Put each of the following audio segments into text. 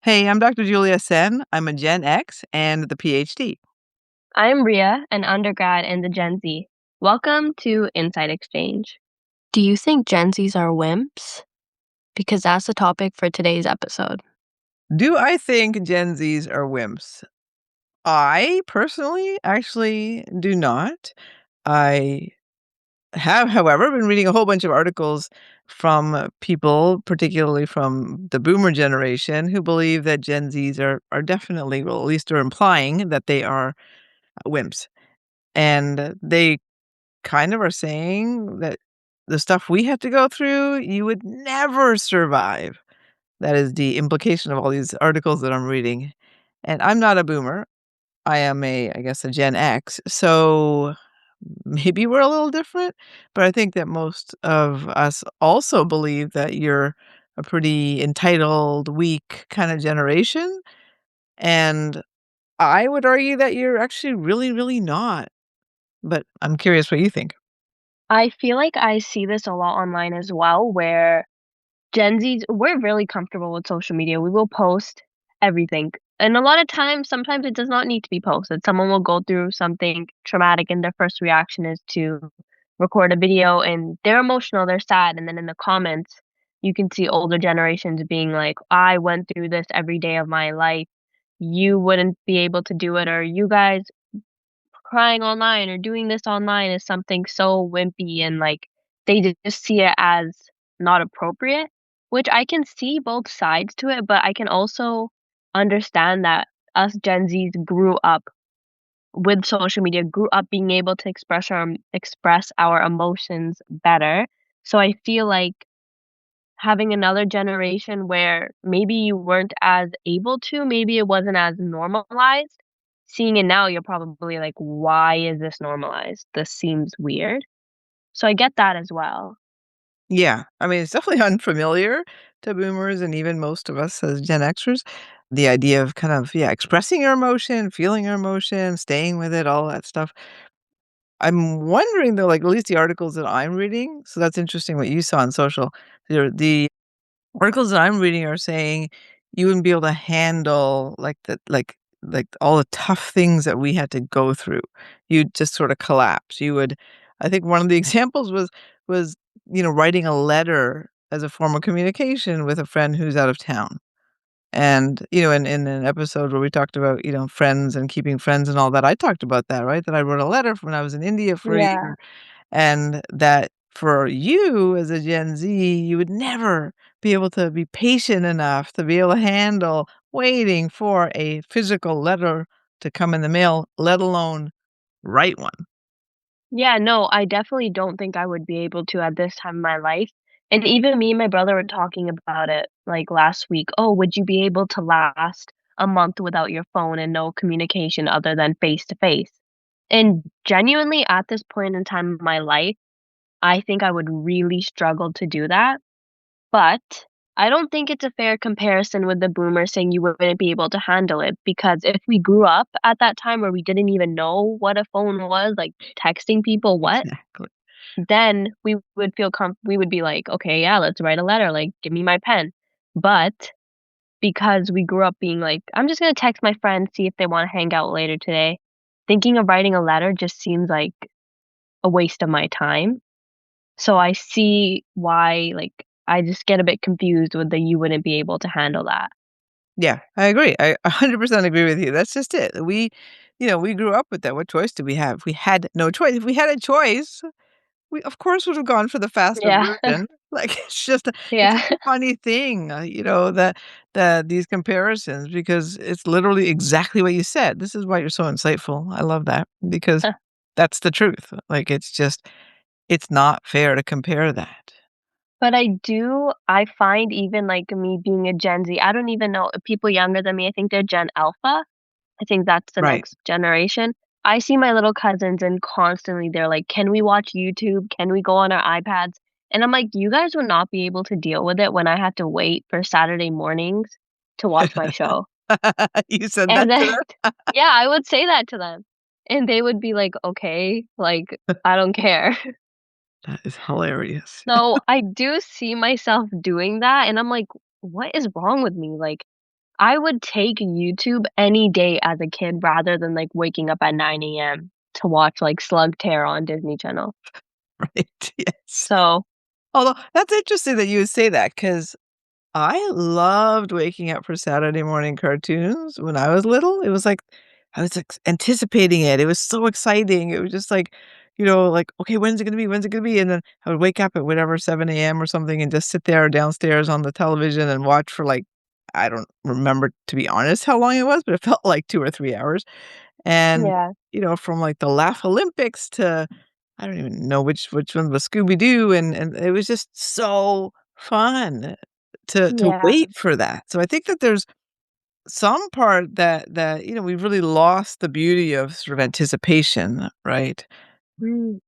Hey, I'm Dr. Julia Sen. I'm a Gen X and the PhD. I'm Ria, an undergrad in the Gen Z. Welcome to Insight Exchange. Do you think Gen Zs are wimps? Because that's the topic for today's episode. Do I think Gen Zs are wimps? I personally actually do not. I have, however, been reading a whole bunch of articles from people, particularly from the boomer generation, who believe that Gen Zs are definitely, well, at least are implying that they are wimps. And they kind of are saying that the stuff we have to go through, you would never survive. That is the implication of all these articles that I'm reading. And I'm not a boomer. I am I guess, a Gen X. So maybe we're a little different, but I think that most of us also believe that you're a pretty entitled, weak kind of generation. And I would argue that you're actually really, really not. But I'm curious what you think. I feel like I see this a lot online as well, where Gen Zs, we're really comfortable with social media. We will post everything. And a lot of times, sometimes it does not need to be posted. Someone will go through something traumatic, and their first reaction is to record a video, and they're emotional, they're sad. And then in the comments, you can see older generations being like, I went through this every day of my life. You wouldn't be able to do it, or you guys crying online or doing this online is something so wimpy, and like they just see it as not appropriate, which I can see both sides to it, but I can also understand that us Gen Zs grew up with social media, grew up being able to express our emotions better. So I feel like having another generation where maybe you weren't as able to, maybe it wasn't as normalized. Seeing it now, you're probably like, "Why is this normalized? This seems weird." So I get that as well. Yeah, I mean, it's definitely unfamiliar to boomers and even most of us as Gen Xers. The idea of kind of, yeah, expressing your emotion, feeling your emotion, staying with it, all that stuff. I'm wondering though, like at least the articles that I'm reading, so that's interesting what you saw on social. The articles that I'm reading are saying you wouldn't be able to handle like all the tough things that we had to go through. You'd just sort of collapse. You would I think one of the examples was, writing a letter as a form of communication with a friend who's out of town. And, in an episode where we talked about, friends and keeping friends and all that, I talked about that, right? That I wrote a letter when I was in India for a Yeah. year and that for you as a Gen Z, you would never be able to be patient enough to be able to handle waiting for a physical letter to come in the mail, let alone write one. Yeah, no, I definitely don't think I would be able to at this time in my life. And even me and my brother were talking about it like last week. Oh, would you be able to last a month without your phone and no communication other than face to face? And genuinely, at this point in time of my life, I think I would really struggle to do that. But I don't think it's a fair comparison with the boomers saying you wouldn't be able to handle it, because if we grew up at that time where we didn't even know what a phone was, like texting people what, Exactly. then we would be like, "Okay, yeah, let's write a letter, like, give me my pen." But because we grew up being like, "I'm just gonna text my friends, see if they wanna hang out later today," thinking of writing a letter just seems like a waste of my time. So I see why, like, I just get a bit confused with the "you wouldn't be able to handle that." Yeah, I agree. I 100% agree with you. That's just it. We grew up with that. What choice did we have? We had no choice. If we had a choice, we, of course, would have gone for the faster Yeah. version. Like, it's Yeah. a funny thing, that these comparisons because it's literally exactly what you said. This is why you're so insightful. I love that because that's the truth. Like, it's not fair to compare that. But I find even, like, me being a Gen Z, I don't even know people younger than me, I think they're Gen Alpha. I think that's the Right. next generation. I see my little cousins and constantly they're like, "Can we watch YouTube? Can we go on our iPads?" And I'm like, "You guys would not be able to deal with it when I had to wait for Saturday mornings to watch my show." You said And that to then them? yeah, I would say that to them. And they would be like, "Okay, like, I don't care." That is hilarious. So, I do see myself doing that, and I'm like, "What is wrong with me?" Like, I would take YouTube any day as a kid rather than, like, waking up at 9 a.m. to watch, like, Slug Tare on Disney Channel. Right, yes. So Although, that's interesting that you would say that because I loved waking up for Saturday morning cartoons when I was little. It was like I was anticipating it. It was so exciting. It was just like, like, "Okay, when's it gonna be? When's it gonna be?" And then I would wake up at whatever, 7 a.m. or something and just sit there downstairs on the television and watch for, like, I don't remember, to be honest, how long it was, but it felt like 2 or 3 hours. And, yeah, from, like, the Laugh Olympics to I don't even know which one was Scooby Doo, and it was just so fun to yeah. wait for that. So I think that there's some part that, we've really lost the beauty of sort of anticipation, right? Mm.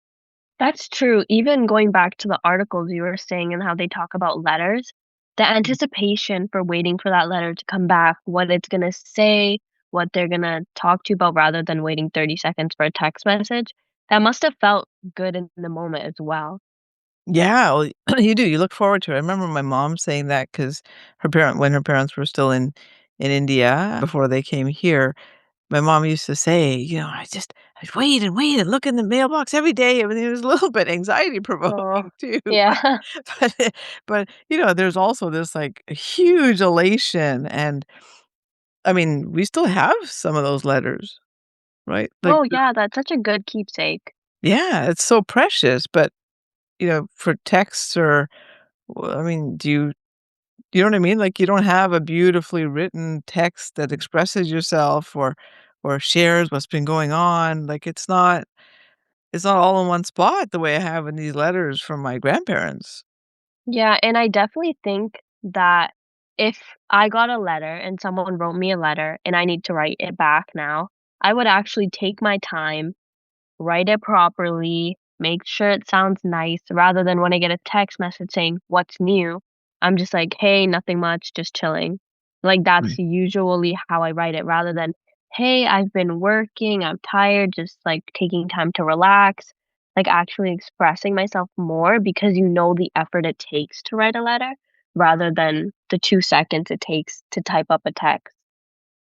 That's true. Even going back to the articles you were saying and how they talk about letters, the anticipation for waiting for that letter to come back, what it's gonna say, what they're gonna talk to you about rather than waiting 30 seconds for a text message, that must have felt good in the moment as well. Yeah, well, you do, you look forward to it. I remember my mom saying that because when her parents were still in India before they came here, my mom used to say, I'd wait and wait and look in the mailbox every day. I mean, it was a little bit anxiety Oh, provoking too, yeah. but there's also this, like, huge elation, and, I mean, we still have some of those letters, right? Like, Oh, yeah, that's such a good keepsake. yeah, it's so precious, but, for texts or I mean, you know what I mean? Like, you don't have a beautifully written text that expresses yourself or shares what's been going on. Like, it's not all in one spot the way I have in these letters from my grandparents. Yeah, and I definitely think that if I got a letter and someone wrote me a letter and I need to write it back now, I would actually take my time, write it properly, make sure it sounds nice rather than when I get a text message saying, "What's new?" I'm just like, "Hey, nothing much, just chilling." Like, that's Right. usually how I write it rather than, "Hey, I've been working, I'm tired, just, like, taking time to relax." Like, actually expressing myself more because you know the effort it takes to write a letter rather than the 2 seconds it takes to type up a text.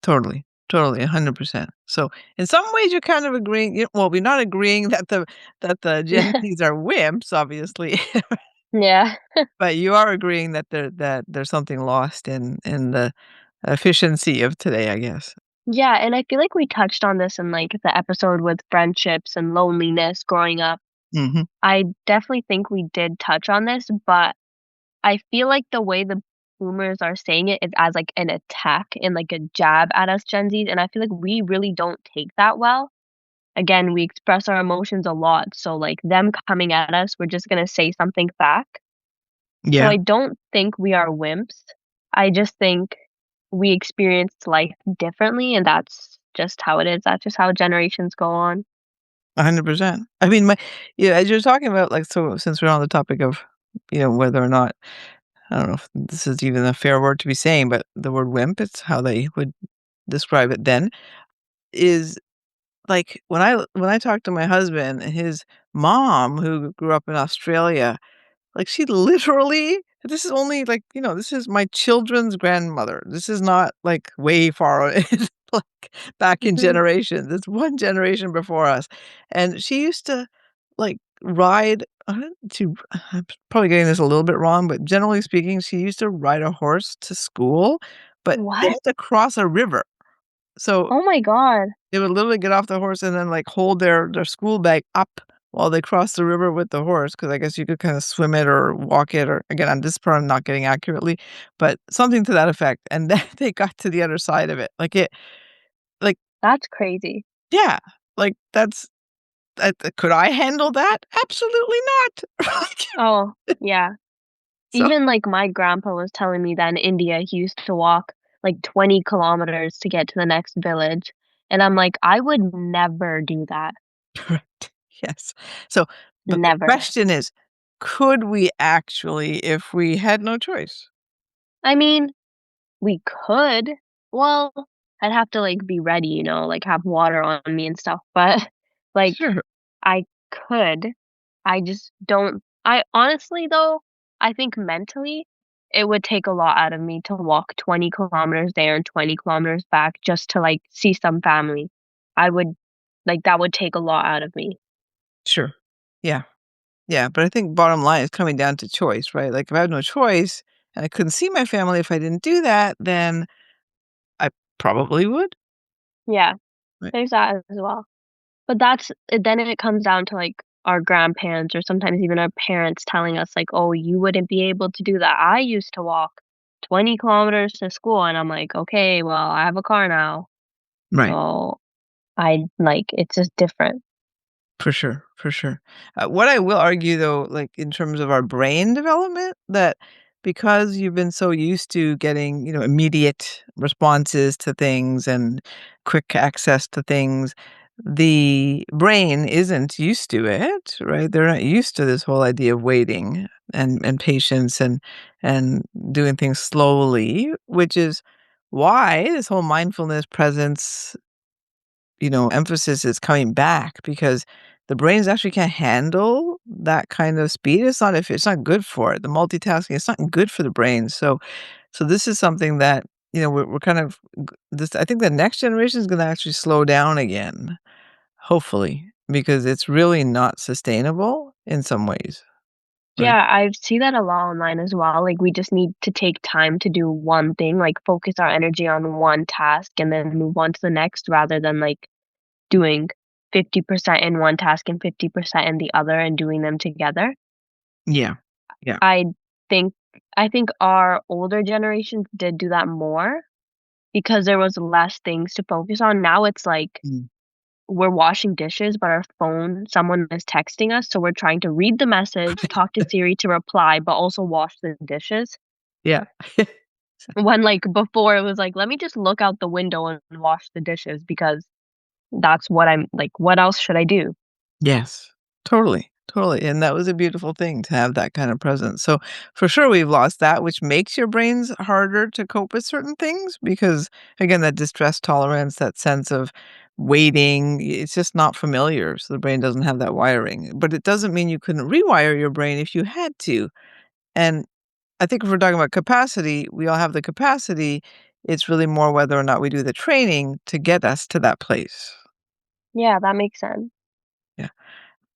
Totally. Totally, 100%. So, in some ways, you're kind of agreeing well, we're not agreeing that the Gen Zs are wimps, obviously, Yeah. but you are agreeing that there's something lost in the efficiency of today, I guess. Yeah, and I feel like we touched on this in, like, the episode with friendships and loneliness growing up. Mhm. I definitely think we did touch on this, but I feel like the way the boomers are saying it is as, like, an attack and, like, a jab at us Gen Zs, and I feel like we really don't take that well. Again, we express our emotions a lot, so, like, them coming at us, we're just gonna say something back. So Yeah. I don't think we are wimps. I just think we experience life differently, and that's just how it is. That's just how generations go on. 100%. I mean, as you're talking about, like, so since we're on the topic of, whether or not I don't know if this is even a fair word to be saying, but the word wimp, it's how they would describe it then, is like when I talk to my husband, his mom, who grew up in Australia, like, she literally this is only, like, this is my children's grandmother. This is not, like, way far it's, like, back in Mhm. generations. It's one generation before us, and she used to, like, ride I'm probably getting this a little bit wrong, but generally speaking, she used to ride a horse to school, but they What? had to cross a river. So Oh my god. they would literally get off the horse and then, like, hold their school bag up while they crossed the river with the horse, because I guess you could kinda swim it or walk it or again, on this part I'm not getting accurately, but something to that effect, and then they got to the other side of it. Like, That's crazy. yeah, like, could I handle that? Absolutely not. Like, Oh, yeah. so Even, like, my grandpa was telling me that in India, he used to walk, like, 20 kilometers to get to the next village, and I'm like, "I would never do that. correct, yes. So, but the Never." question is, could we actually if we had no choice? I mean, we could. Well, I'd have to, like, be ready, like, have water on me and stuff, but, like, Sure. I could. I just don't I honestly, though, I think mentally, it would take a lot out of me to walk 20 kilometers there and 20 kilometers back just to, like, see some family. I would that would take a lot out of me. Sure. Yeah. Yeah, but I think bottom line is coming down to choice, right? Like, if I had no choice and I couldn't see my family if I didn't do that, then I probably would, Yeah, right? there's that as well. But then it comes down to, like, our grandparents or sometimes even our parents telling us, like, "Oh, you wouldn't be able to do that. I used to walk 20 kilometers to school," and I'm like, "Okay, well, I have a car now." Right. So, it's just different. For sure, for sure. What I will argue though, like in terms of our brain development, that because you've been so used to getting, immediate responses to things and quick access to things, the brain isn't used to it, right? They're not used to this whole idea of waiting and patience and doing things slowly, which is why this whole mindfulness presence emphasis is coming back because the brains actually can't handle that kind of speed. It's not good for it. The multitasking, it's not good for the brain. So this is something that, we're kind of this I think the next generation is gonna actually slow down again, hopefully, because it's really not sustainable in some ways, right? Yeah, I see that a lot online as well. Like, we just need to take time to do one thing, like, focus our energy on one task and then move on to the next rather than, like, doing 50% in one task and 50% in the other and doing them together. Yeah. Yeah. I think I think our older generations did do that more because there was less things to focus on. Now it's like Mm. we're washing dishes, but our phone, someone is texting us, so we're trying to read the message, talk to Siri to reply, but also wash the dishes. Yeah. When, like, before it was like, "Let me just look out the window and wash the dishes because that's what I'm like, what else should I do?" Yes, totally, totally, and that was a beautiful thing to have that kind of presence. So, for sure, we've lost that, which makes your brains harder to cope with certain things because, again, that distress tolerance, that sense of waiting, it's just not familiar, so the brain doesn't have that wiring. But it doesn't mean you couldn't rewire your brain if you had to, and I think if we're talking about capacity, we all have the capacity, it's really more whether or not we do the training to get us to that place. Yeah, that makes sense. Yeah.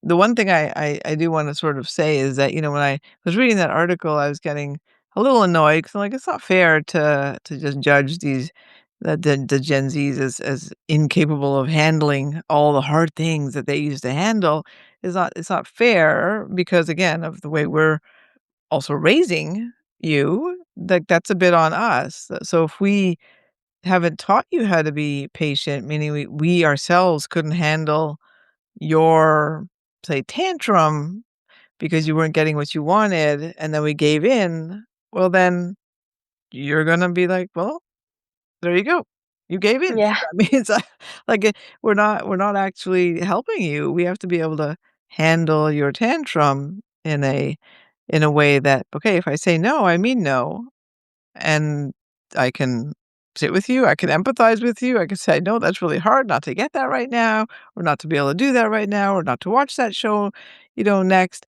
The one thing I do wanna sort of say is that, when I was reading that article, I was getting a little annoyed because 'cause I'm like, "It's not fair to just judge the Gen Zs as incapable of handling all the hard things that they used to handle." It's not fair because, again, of the way we're also raising you, like, that's a bit on us. So if we haven't taught you how to be patient, meaning we ourselves couldn't handle your, say, tantrum because you weren't getting what you wanted and then we gave in, well, then you're gonna be like, "Well, there you go. You gave in." Yeah. That means, we're not actually helping you. We have to be able to handle your tantrum in a way that, "Okay, if I say no, I mean no." And I can sit with you, I can empathize with you, I can say, "No, that's really hard not to get that right now, or not to be able to do that right now, or not to watch that show, next,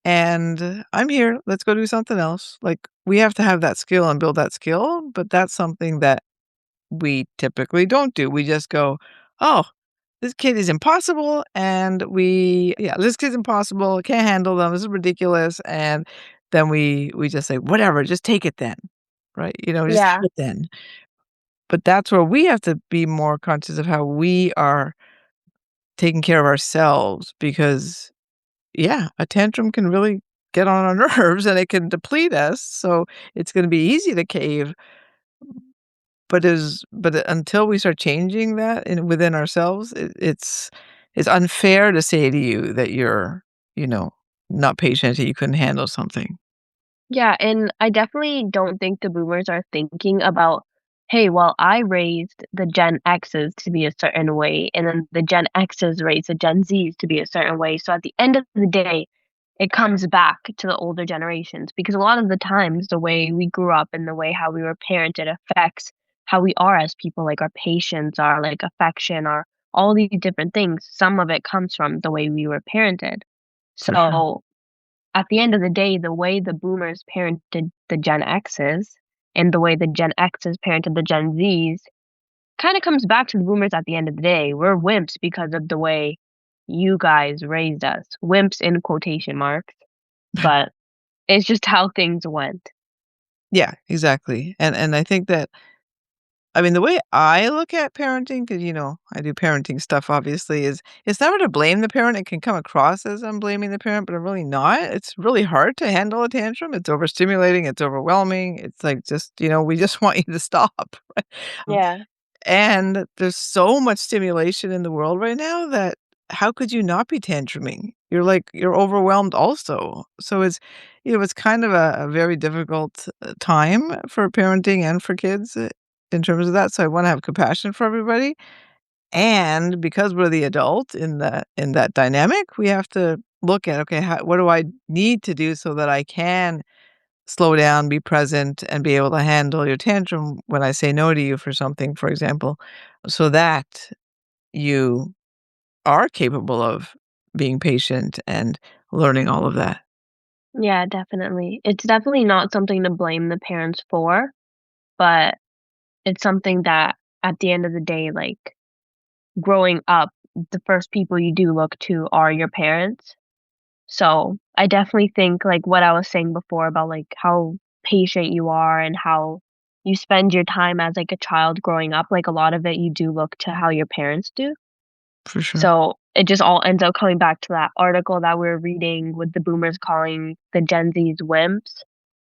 and I'm here, let's go do something else." Like, we have to have that skill and build that skill, but that's something that we typically don't do. We just go, "Oh, this kid is impossible," and "This kid's impossible, can't handle them, this is ridiculous," and then we just say, "Whatever, just take it then." Right? Just have Yeah. it then. But that's where we have to be more conscious of how we are taking care of ourselves because, yeah, a tantrum can really get on our nerves and it can deplete us, so it's gonna be easy to cave, until we start changing that within ourselves, it's unfair to say to you that you're, you know, not patient, that you couldn't handle something. Yeah, and I definitely don't think the boomers are thinking about, "Hey, well, I raised the Gen X's to be a certain way, and then the Gen X's raised the Gen Z's to be a certain way." So at the end of the day, it comes back to the older generations because a lot of the times the way we grew up and the way how we were parented affects how we are as people, like our patience, our like affection, our all these different things. Some of it comes from the way we were parented. For sure. So at the end of the day, the way the boomers parented the Gen X's and the way the Gen X's parented the Gen Z's kinda comes back to the boomers at the end of the day. We're wimps because of the way you guys raised us. Wimps in quotation marks, but it's just how things went. Yeah, exactly, and I think that I mean, the way I look at parenting, because I do parenting stuff, obviously, is it's never to blame the parent. It can come across as I'm blaming the parent, but I'm really not. It's really hard to handle a tantrum. It's overstimulating, it's overwhelming. It's like, just, we just want you to stop. Um, Yeah. and there's so much stimulation in the world right now that how could you not be tantruming? You're overwhelmed also. So it's kind of a very difficult time for parenting and for kids in terms of that. So I want to have compassion for everybody. And because we're the adult in that dynamic, we have to look at, okay, what do I need to do so that I can slow down, be present, and be able to handle your tantrum when I say no to you for something, for example, so that you are capable of being patient and learning all of that. Yeah, definitely. It's definitely not something to blame the parents for, but it's something that at the end of the day, like, growing up, the first people you do look to are your parents. So, I definitely think, like, what I was saying before about, like, how patient you are and how you spend your time as, like, a child growing up, like, a lot of it you do look to how your parents do. For sure. So, it just all ends up coming back to that article that we were reading with the boomers calling the Gen Zs wimps.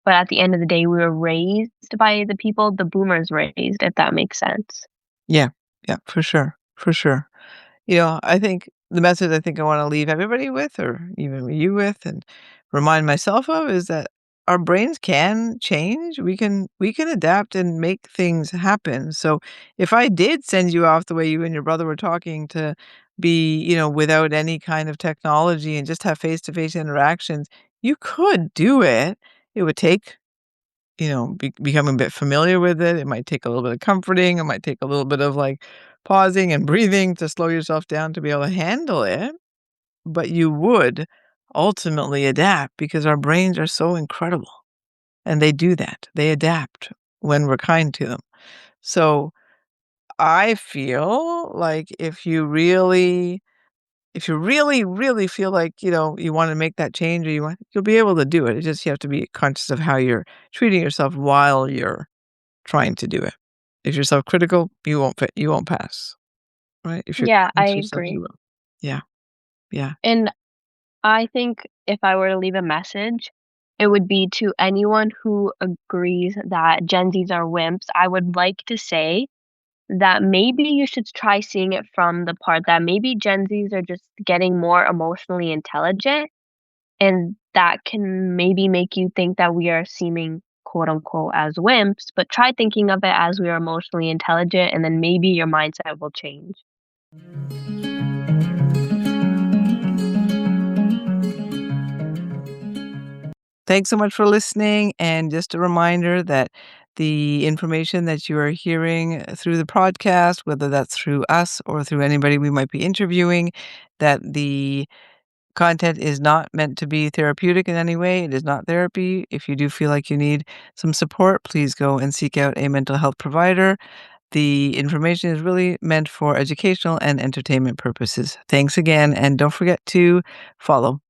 But at the end of the day, we were raised by the people the boomers raised, if that makes sense. Yeah. Yeah, for sure. For sure. I think the message I think I wanna leave everybody with, or even you with, and remind myself of, is that our brains can change. We can adapt and make things happen. So, if I did send you off the way you and your brother were talking to be, without any kind of technology and just have face-to-face interactions, you could do it. It would take become a bit familiar with it. It might take a little bit of comforting. It might take a little bit of like pausing and breathing to slow yourself down to be able to handle it. But you would ultimately adapt because our brains are so incredible and they do that. They adapt when we're kind to them. So I feel like if you really, really feel like, you want to make that change, or you'll be able to do it. It's just you have to be conscious of how you're treating yourself while you're trying to do it. If you're self-critical, you won't pass, right? If you're Yeah, I kind to yourself, you agree. will. Yeah, yeah. And I think if I were to leave a message, it would be to anyone who agrees that Gen Zs are wimps. I would like to say that maybe you should try seeing it from the part that maybe Gen Zs are just getting more emotionally intelligent, and that can maybe make you think that we are seeming quote unquote as wimps, but try thinking of it as we are emotionally intelligent, and then maybe your mindset will change. Thanks so much for listening, and just a reminder that the information that you are hearing through the podcast, whether that's through us or through anybody we might be interviewing, that the content is not meant to be therapeutic in any way. It is not therapy. If you do feel like you need some support, please go and seek out a mental health provider. The information is really meant for educational and entertainment purposes. Thanks again, and don't forget to follow.